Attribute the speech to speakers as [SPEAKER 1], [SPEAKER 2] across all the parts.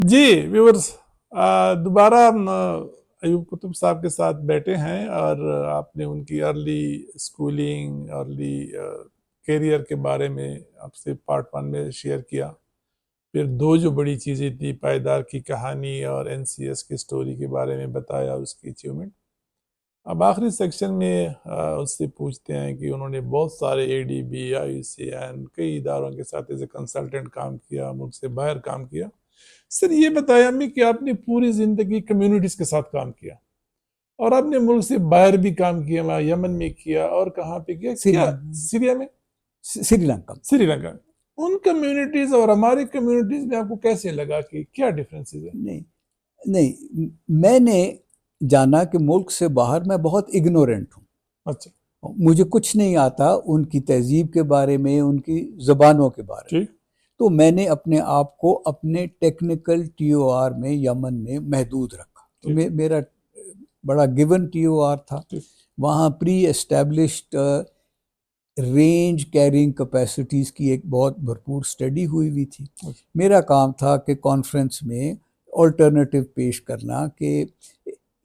[SPEAKER 1] جی viewers, دوبارہ ہم ایوب قطب صاحب کے ساتھ بیٹھے ہیں اور آپ نے ان کی ارلی اسکولنگ، ارلی کیریئر کے بارے میں آپ سے پارٹ 1 میں شیئر کیا. پھر 2 جو بڑی چیزیں تھی، پائیدار کی کہانی اور NCS کی سٹوری کے بارے میں بتایا، اس کی اچیومنٹ. اب آخری سیکشن میں اس سے پوچھتے ہیں کہ انہوں نے بہت سارے ADB، IUCN کئی اداروں کے ساتھ ایز اے کنسلٹنٹ کام کیا، ملک سے باہر کام کیا. سر یہ بتایا ہمیں کہ آپ نے پوری زندگی کمیونٹیز کے ساتھ کام کیا اور آپ نے ملک سے باہر بھی کام کیا، وہاں یمن میں کیا اور کہاں پہ کیا؟ سیریا میں،
[SPEAKER 2] سری لنکا
[SPEAKER 1] میں. ان کمیونٹیز اور ہماری کمیونٹیز میں آپ کو کیسے لگا کہ کیا ڈیفرنسز ہیں؟
[SPEAKER 2] نہیں، میں نے جانا کہ ملک سے باہر میں بہت اگنورنٹ ہوں.
[SPEAKER 1] اچھا،
[SPEAKER 2] مجھے کچھ نہیں آتا ان کی تہذیب کے بارے میں، ان کی زبانوں کے بارے میں. تو میں نے اپنے آپ کو اپنے ٹیکنیکل TOR میں یمن میں محدود رکھا. میرا بڑا گیون TOR تھا. وہاں پری اسٹیبلشڈ رینج کیرنگ کیپیسٹیز کی ایک بہت بھرپور اسٹڈی ہوئی تھی. میرا کام تھا کہ کانفرنس میں آلٹرنیٹیو پیش کرنا کہ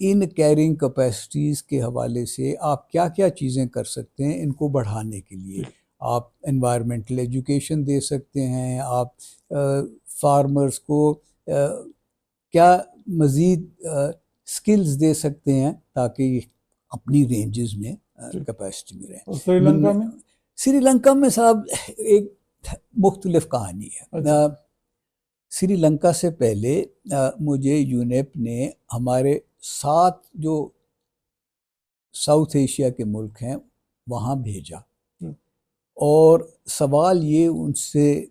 [SPEAKER 2] ان کیرنگ کیپیسٹیز کے حوالے سے آپ کیا کیا چیزیں کر سکتے ہیں ان کو بڑھانے کے لیے. آپ انوائرمنٹل ایجوکیشن دے سکتے ہیں، آپ فارمرز کو کیا مزید سکلز دے سکتے ہیں تاکہ اپنی رینجز میں کیپیسٹی میں رہیں.
[SPEAKER 1] سری لنکا میں،
[SPEAKER 2] سری لنکا میں صاحب ایک مختلف کہانی ہے. سری لنکا سے پہلے مجھے یونیپ نے ہمارے 7 جو ساؤتھ ایشیا کے ملک ہیں وہاں بھیجا، اور سوال یہ ان سے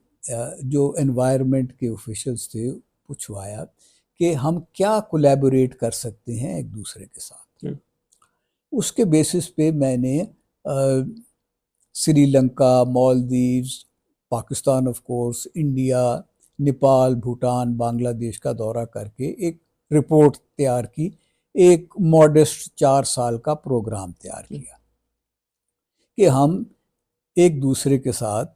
[SPEAKER 2] جو انوائرمنٹ کے آفیشلز تھے پوچھوایا کہ ہم کیا کولیبوریٹ کر سکتے ہیں ایک دوسرے کے ساتھ. اس کے بیسس پہ میں نے Sri Lanka, Maldives, Pakistan of course, India, Nepal, Bhutan, Bangladesh کا دورہ کر کے ایک رپورٹ تیار کی. ایک ماڈسٹ 4 سال کا پروگرام تیار کیا کہ ہم ایک دوسرے کے ساتھ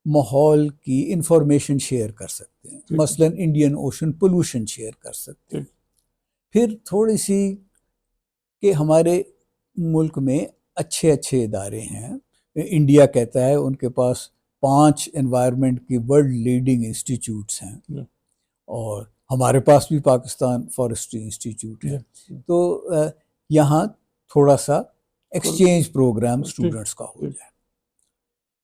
[SPEAKER 2] ماحول کی انفارمیشن شیئر کر سکتے ہیں. مثلا انڈین اوشن پولوشن شیئر کر سکتے ہیں. پھر تھوڑی سی کہ ہمارے ملک میں اچھے ادارے ہیں. انڈیا کہتا ہے ان کے پاس 5 انوائرمنٹ کی ورلڈ لیڈنگ انسٹیٹیوٹس ہیں، اور ہمارے پاس بھی پاکستان فارسٹری انسٹیٹیوٹ ہے. تو یہاں تھوڑا سا ایکسچینج پروگرام اسٹوڈنٹس کا ہو جائے.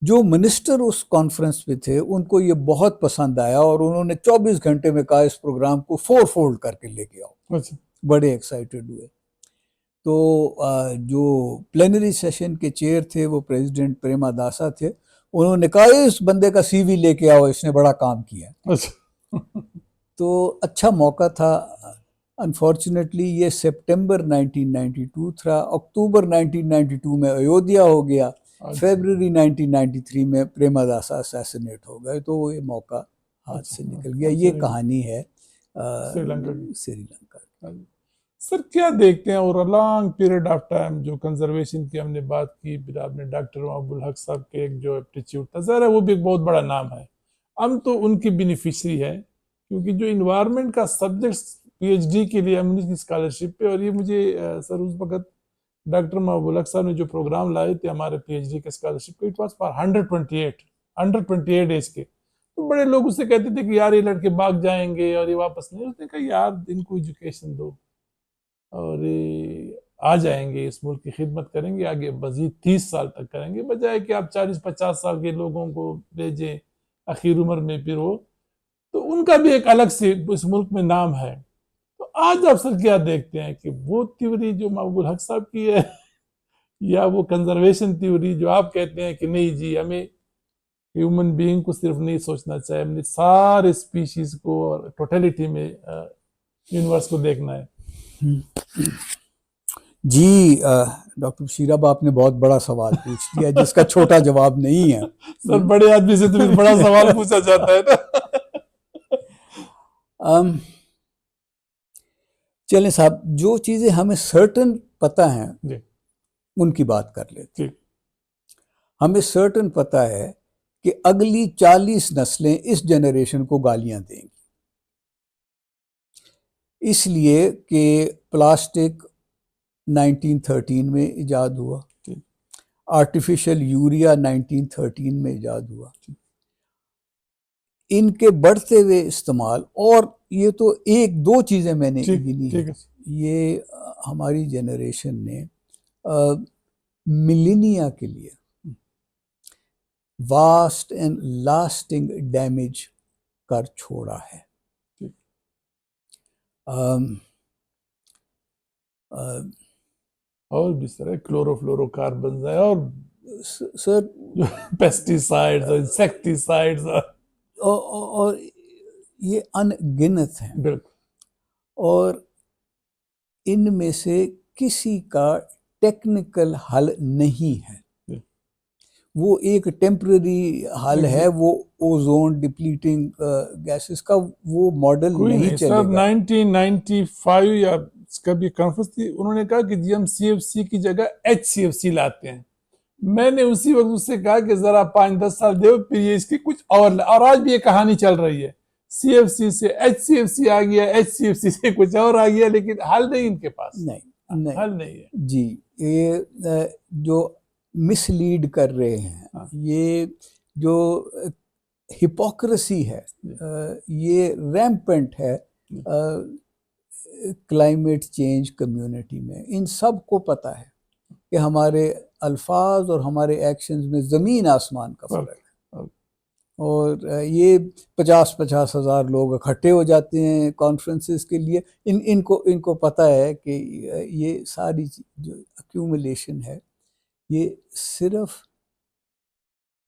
[SPEAKER 2] جو منسٹر اس کانفرنس پہ تھے ان کو یہ بہت پسند آیا اور انہوں نے 24 گھنٹے میں کہا اس پروگرام کو 4 فولڈ کر کے لے کے آؤ. بڑے ایکسائٹڈ ہوئے. تو جو پلینری سیشن کے چیئر تھے وہ پریزیڈنٹ پریما داسا تھے. انہوں نے کہا اس بندے کا CV لے کے آؤ، اس نے بڑا کام کیا. تو اچھا موقع تھا. انفارچونیٹلی یہ سپٹمبر 1992 تھا. اکتوبر 1992 میں ایودھیا ہو گیا. فیبرری 1993 میں پریما داسا اسیسینیٹ ہو گئے. تو یہ موقع ہاتھ سے نکل گیا. یہ کہانی ہے سری لنکا کی.
[SPEAKER 1] سر کیا دیکھتے ہیں اور لانگ پیریڈ آف ٹائم جو کنزرویشن کی ہم نے بات کی، پھر آپ نے ڈاکٹر محبوب الحق صاحب کے ایک جو ایپٹیچیوڈ تھا، ظاہر ہے وہ بھی ایک بہت بڑا نام ہے. ہم تو ان کی بینیفیشری ہے کیونکہ جو انوائرمنٹ کا سبجیکٹس PhD کے لیے ہم نے کی اسکالرشپ پہ، اور یہ مجھے سر اس وقت ڈاکٹر محبوب الحق صاحب نے جو پروگرام لائے تھے ہمارے PhD کے اسکالرشپ پہ، اٹ واز فار 128 ایج کے. تو بڑے لوگ اس سے کہتے تھے کہ یار یہ لڑکے بھاگ جائیں گے اور یہ واپس نہیں. اس نے کہا یار ان کو ایجوکیشن دو اور آ جائیں گے، اس ملک کی خدمت کریں گے، آگے مزید 30 سال تک کریں گے، بجائے کہ آپ 40-50 سال کے لوگوں کو بھیجیں اخیر عمر میں پھر وہ. تو ان کا بھی ایک الگ سے اس ملک میں نام ہے. تو آج آپ سر کیا دیکھتے ہیں کہ وہ تیوری جو محبوب الحق صاحب کی ہے یا وہ کنزرویشن تیوری جو آپ کہتے ہیں کہ نہیں جی ہمیں ہیومن بینگ کو صرف نہیں سوچنا چاہیے، ہم نے سارے اسپیشیز کو اور ٹوٹیلٹی میں یونیورس کو دیکھنا ہے؟
[SPEAKER 2] جی ڈاکٹر بشیر اب آپ نے بہت بڑا سوال پوچھ لیا جس کا چھوٹا جواب نہیں ہے.
[SPEAKER 1] سر بڑے آدمی سے تو بڑا سوال پوچھا جاتا ہے نا.
[SPEAKER 2] چلیں صاحب، جو چیزیں ہمیں سرٹن پتہ ہیں ان کی بات کر لیتے. ہمیں سرٹن پتہ ہے کہ اگلی 40 نسلیں اس جنریشن کو گالیاں دیں گی. اس لیے کہ پلاسٹک 1913 میں ایجاد ہوا، آرٹیفیشل یوریا 1913 میں ایجاد ہوا، ان کے بڑھتے ہوئے استعمال، اور یہ تو ایک دو چیزیں میں نے گنی ہیں، یہ ہماری جنریشن نے ملینیا کے لیے واسٹ اینڈ لاسٹنگ ڈیمیج کر چھوڑا ہے۔
[SPEAKER 1] اور بھی سر کلورو فلورو کاربنز ہیں، اور
[SPEAKER 2] سر
[SPEAKER 1] پیسٹیسائڈز اور انسیکٹیسائڈز
[SPEAKER 2] اور یہ ان گنت ہیں،
[SPEAKER 1] بالکل،
[SPEAKER 2] اور ان میں سے کسی کا ٹیکنیکل حل نہیں ہے، وہ ایک ٹیمپرری حل ہے، وہ اوزون ڈپلیٹنگ گیسز کا وہ ماڈل نہیں چلے گا۔
[SPEAKER 1] سر 1995 یا اس کا بھی کانفرنس تھی، انہوں نے کہا کہ جی ہم سی ایف سی کی جگہ ایچ سی ایف سی لاتے ہیں۔ میں نے اسی وقت اس سے کہا کہ ذرا 5-10 سال دے پھر یہ اس کی کچھ اور آج بھی یہ کہانی چل رہی ہے، سی ایف سی سے ایچ سی ایف سی آ گیا، ایچ سی ایف سی سے کچھ اور آ گیا، لیکن حل نہیں ان کے پاس، حل نہیں ہے۔
[SPEAKER 2] جی یہ جو مس لیڈ کر رہے ہیں، یہ جو ہپوکریسی ہے، یہ ریمپنٹ ہے کلائمیٹ چینج کمیونٹی میں۔ ان سب کو پتہ ہے کہ ہمارے الفاظ اور ہمارے ایکشنز میں زمین آسمان کا فرق ہے، اور یہ 50-50 ہزار لوگ اکٹھے ہو جاتے ہیں کانفرنسز کے لیے، ان کو پتہ ہے کہ یہ ساری جو ایکومولیشن ہے یہ صرف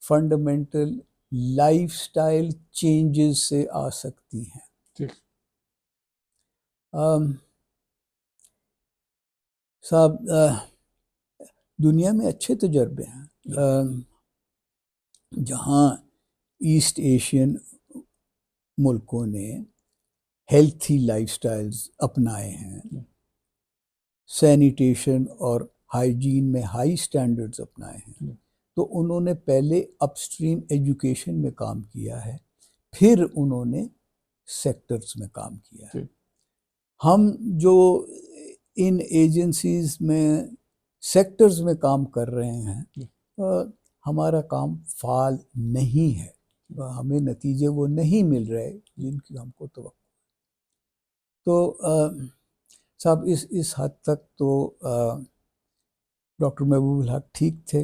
[SPEAKER 2] فنڈامنٹل لائف سٹائل چینجز سے آ سکتی ہیں۔ صاحب دنیا میں اچھے تجربے ہیں، جہاں ایسٹ ایشین ملکوں نے ہیلتھی لائف سٹائلز اپنائے ہیں، سینیٹیشن اور ہائیجین میں ہائی سٹینڈرڈز اپنائے ہیں، تو انہوں نے پہلے اپ اسٹریم ایجوکیشن میں کام کیا ہے، پھر انہوں نے سیکٹرز میں کام کیا ہے۔ ہم جو ان ایجنسیز میں سیکٹرز میں کام کر رہے ہیں، ہمارا کام فعال نہیں ہے، ہمیں نتیجے وہ نہیں مل رہے جن کی ہم کو توقع۔ تو صاحب اس حد تک تو ڈاکٹر محبوب الحق ٹھیک تھے۔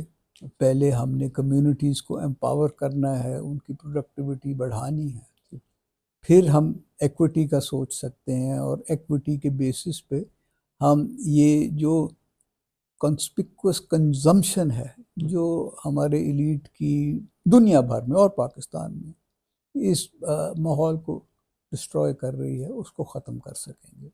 [SPEAKER 2] پہلے ہم نے کمیونٹیز کو امپاور کرنا ہے، ان کی پروڈکٹیوٹی بڑھانی ہے، پھر ہم ایکوٹی کا سوچ سکتے ہیں، اور ایکوٹی کے بیسس پہ ہم یہ جو کنسپیکوس کنزمپشن ہے جو ہمارے ایلیٹ کی دنیا بھر میں اور پاکستان میں اس ماحول کو ڈسٹروائے کر رہی ہے، اس کو ختم کر سکیں گے۔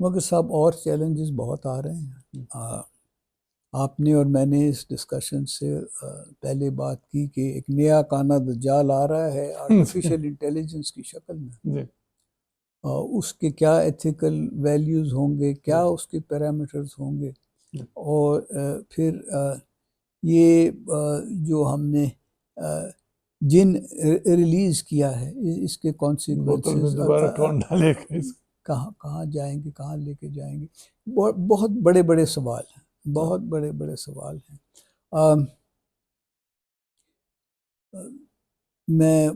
[SPEAKER 2] مگر صاحب اور چیلنجز بہت آ رہے ہیں۔ آپ نے اور میں نے اس ڈسکشن سے پہلے بات کی کہ ایک نیا کانا دجال آ رہا ہے آرٹیفیشل انٹیلیجنس کی شکل میں، اس کے کیا ایتھیکل ویلیوز ہوں گے، کیا اس کے پیرامیٹرز ہوں گے، اور پھر یہ جو ہم نے جن ریلیز کیا ہے اس کے کانسیکوینسز کہاں جائیں گے، کہاں لے کے جائیں گے۔ بہت بڑے بڑے سوال ہیں، بہت بڑے بڑے سوال ہیں۔ میں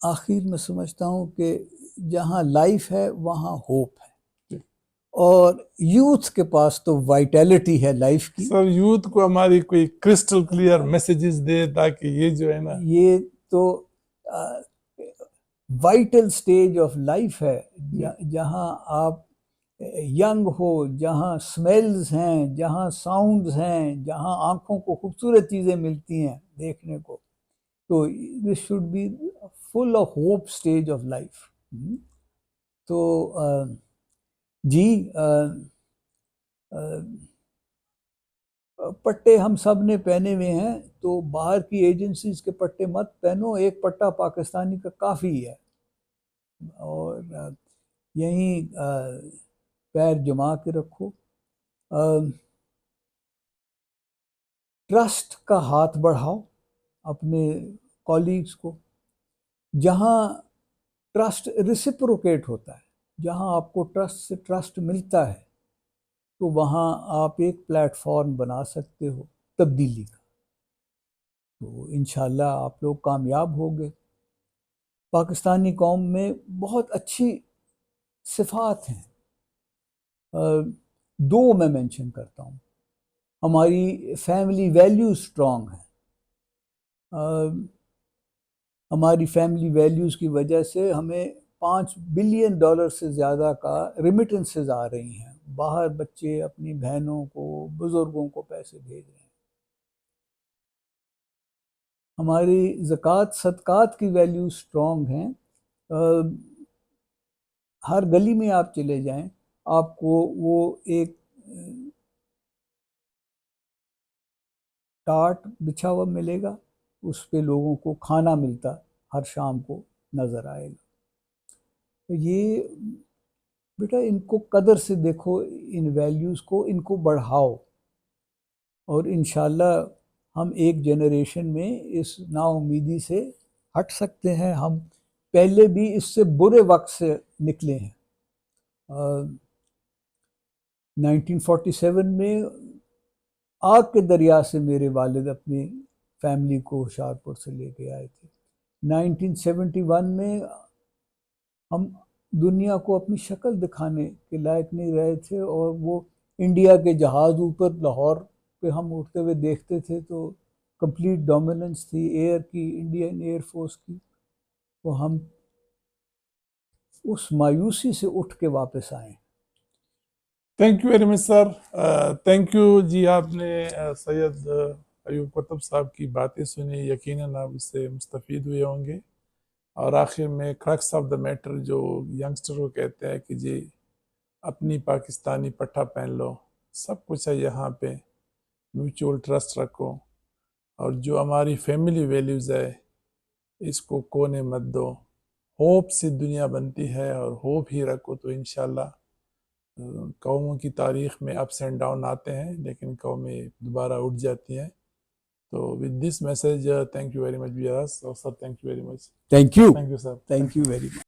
[SPEAKER 2] آخر میں سمجھتا ہوں کہ جہاں لائف ہے وہاں ہوپ ہے، اور یوتھ کے پاس تو وائٹیلٹی ہے لائف کی۔
[SPEAKER 1] سر یوتھ کو ہماری کوئی کرسٹل کلیئر میسیجز دے تاکہ یہ جو ہے نا،
[SPEAKER 2] یہ تو وائٹل سٹیج آف لائف ہے، جہاں آپ ینگ ہو، جہاں سمیلز ہیں، جہاں ساؤنڈز ہیں، جہاں آنکھوں کو خوبصورت چیزیں ملتی ہیں دیکھنے کو، تو this should be full of hope stage of life. تو جی پٹے ہم سب نے پہنے ہوئے ہیں، تو باہر کی ایجنسیز کے پٹے مت پہنو، ایک پٹا پاکستانی کا کافی ہے، اور یہیں پیر جما کے رکھو۔ ٹرسٹ کا ہاتھ بڑھاؤ اپنے کولیگز کو، جہاں ٹرسٹ ریسپروکیٹ ہوتا ہے، جہاں آپ کو ٹرسٹ سے ٹرسٹ ملتا ہے، تو وہاں آپ ایک پلیٹ فارم بنا سکتے ہو تبدیلی کا. تو انشاءاللہ آپ لوگ کامیاب ہوگے. پاکستانی قوم میں بہت اچھی صفات ہیں. دو میں مینشن کرتا ہوں. ہماری فیملی ویلیوز اسٹرانگ ہیں. ہماری فیملی ویلیوز کی وجہ سے ہمیں $5 بلین سے زیادہ کا ریمیٹنسز آ رہی ہیں. باہر بچے اپنی بہنوں کو، بزرگوں کو پیسے بھیج رہے ہیں. ہماری زکوٰۃ صدقات کی ویلیوز اسٹرانگ ہیں. ہر گلی میں آپ چلے جائیں، آپ کو وہ ایک ٹاٹ بچھا ہوا ملے گا، اس پہ لوگوں کو کھانا ملتا ہر شام کو نظر آئے گا. یہ بیٹا ان کو قدر سے دیکھو، ان ویلیوز کو، ان کو بڑھاؤ، اور انشاءاللہ ہم ایک جنریشن میں اس نا امیدی سے ہٹ سکتے ہیں. ہم پہلے بھی اس سے برے وقت سے نکلے ہیں. 1947 میں آگ کے دریا سے میرے والد اپنی فیملی کو ہوشیارپور سے لے کے آئے تھے. 1971 میں ہم دنیا کو اپنی شکل دکھانے کے لائق نہیں رہے تھے، اور وہ انڈیا کے جہاز اوپر لاہور پہ ہم اٹھتے ہوئے دیکھتے تھے تو کمپلیٹ ڈومیننس تھی ایئر کی، انڈین ایئر فورس کی. تو ہم اس مایوسی سے اٹھ کے واپس آئے.
[SPEAKER 1] Thank you very much sir. Thank you ji. آپ نے سید ایوب قطب صاحب کی باتیں سنی، یقیناً آپ اس سے مستفید ہوئے ہوں گے. اور آخر میں کرکس آف دا میٹر جو ینگسٹر کو کہتے ہیں کہ جی اپنی پاکستانی پٹھا پہن لو، سب کچھ ہے یہاں پہ، میوچول ٹرسٹ رکھو، اور جو ہماری فیملی ویلیوز ہے اس کو کونے مت دو. ہوپ سے دنیا بنتی ہے، اور ہوپ ہی رکھو تو انشاءاللہ قوموں کی تاریخ میں اپس اینڈ ڈاؤن آتے ہیں لیکن قومیں دوبارہ اٹھ جاتی ہیں. تو with this message thank you very much viewers. Sir thank you very much.
[SPEAKER 2] Thank you.
[SPEAKER 1] Thank you sir.
[SPEAKER 2] Thank you very much.